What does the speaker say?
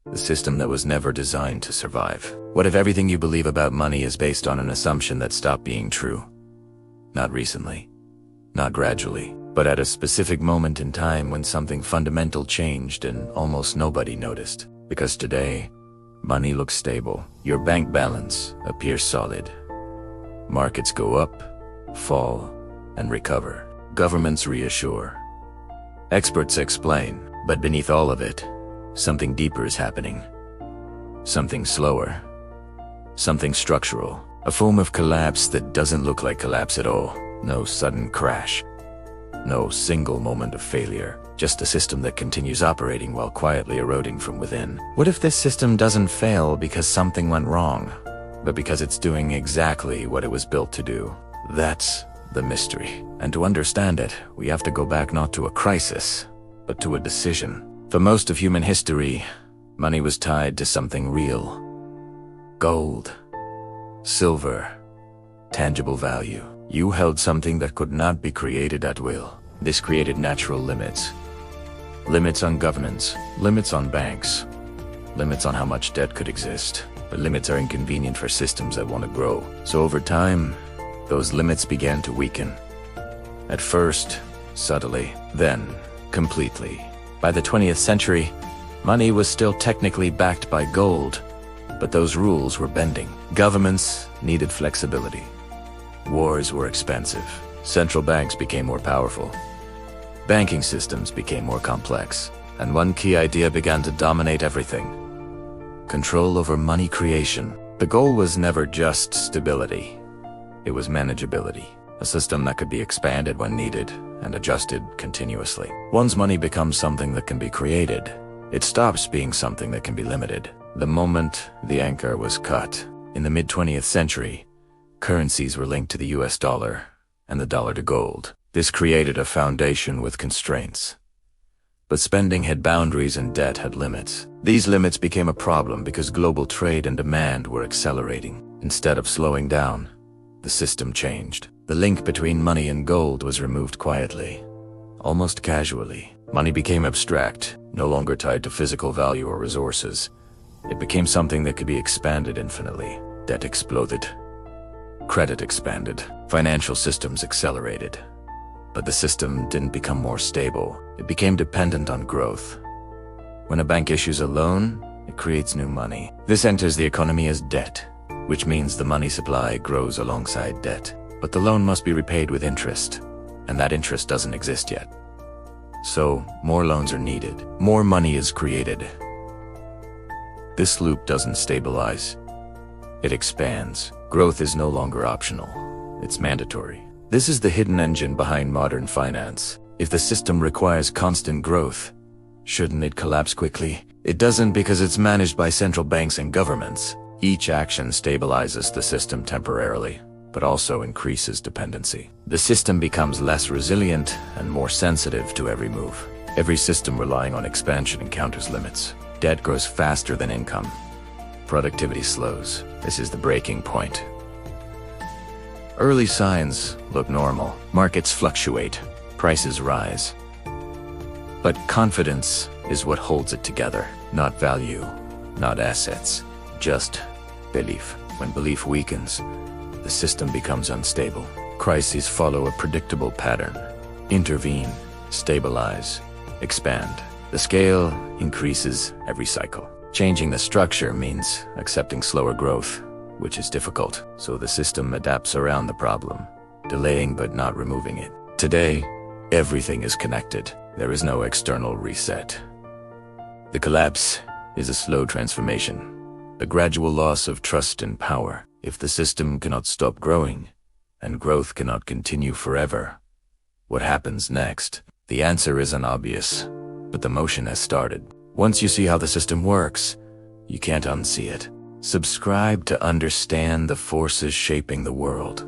the system that was never designed to survive. What if everything you believe about money is based on an assumption that stopped being true? Not recently, not gradually, but at a specific moment in time when something fundamental changed and almost nobody noticed. Because today, money looks stable. Your bank balance appears solid. Markets go up, fall, and recover. Governments reassure. Experts explain, but beneath all of it, something deeper is happening. Something slower. Something structural. A form of collapse that doesn't look like collapse at all. No sudden crash. No single moment of failure. Just a system that continues operating while quietly eroding from within. What if this system doesn't fail because something went wrong, but because it's doing exactly what it was built to do? That's the mystery. And to understand it, we have to go back not to a crisis, but to a decision. For most of human history, money was tied to something real. Gold, silver, tangible value. You held something that could not be created at will. This created natural limits. Limits on governance, limits on banks, limits on how much debt could exist. But limits are inconvenient for systems that want to grow. So over time, those limits began to weaken. At first, subtly, then completely. By the 20th century, money was still technically backed by gold, but those rules were bending. Governments needed flexibility. Wars were expensive. Central banks became more powerful. Banking systems became more complex. And one key idea began to dominate everything: control over money creation. The goal was never just stability. It was manageability. A system that could be expanded when needed and adjusted continuously. Once money becomes something that can be created, it stops being something that can be limited. The moment the anchor was cut. In the mid-20th century, currencies were linked to the US dollar and the dollar to gold. This created a foundation with constraints. But spending had boundaries and debt had limits. These limits became a problem because global trade and demand were accelerating. Instead of slowing down, the system changed. The link between money and gold was removed quietly, almost casually. Money became abstract, no longer tied to physical value or resources. It became something that could be expanded infinitely. Debt exploded. Credit expanded. Financial systems accelerated. But the system didn't become more stable. It became dependent on growth. When a bank issues a loan, it creates new money. This enters the economy as debt, which means the money supply grows alongside debt. But the loan must be repaid with interest, and that interest doesn't exist yet. So, more loans are needed. More money is created. This loop doesn't stabilize. It expands. Growth is no longer optional. It's mandatory. This is the hidden engine behind modern finance. If the system requires constant growth, shouldn't it collapse quickly? It doesn't, because it's managed by central banks and governments. Each action stabilizes the system temporarily, but also increases dependency. The system becomes less resilient and more sensitive to every move. Every system relying on expansion encounters limits. Debt grows faster than income. Productivity slows. This is the breaking point. Early signs look normal. Markets fluctuate. Prices rise. But confidence is what holds it together. Not value, not assets, just belief. When belief weakens, the system becomes unstable. Crises follow a predictable pattern. Intervene, stabilize, expand. The scale increases every cycle. Changing the structure means accepting slower growth, which is difficult. So the system adapts around the problem, delaying but not removing it. Today, everything is connected. There is no external reset. The collapse is a slow transformation, a gradual loss of trust and power. If the system cannot stop growing, and growth cannot continue forever, what happens next? The answer isn't obvious, but the motion has started. Once you see how the system works, you can't unsee it. Subscribe to understand the forces shaping the world.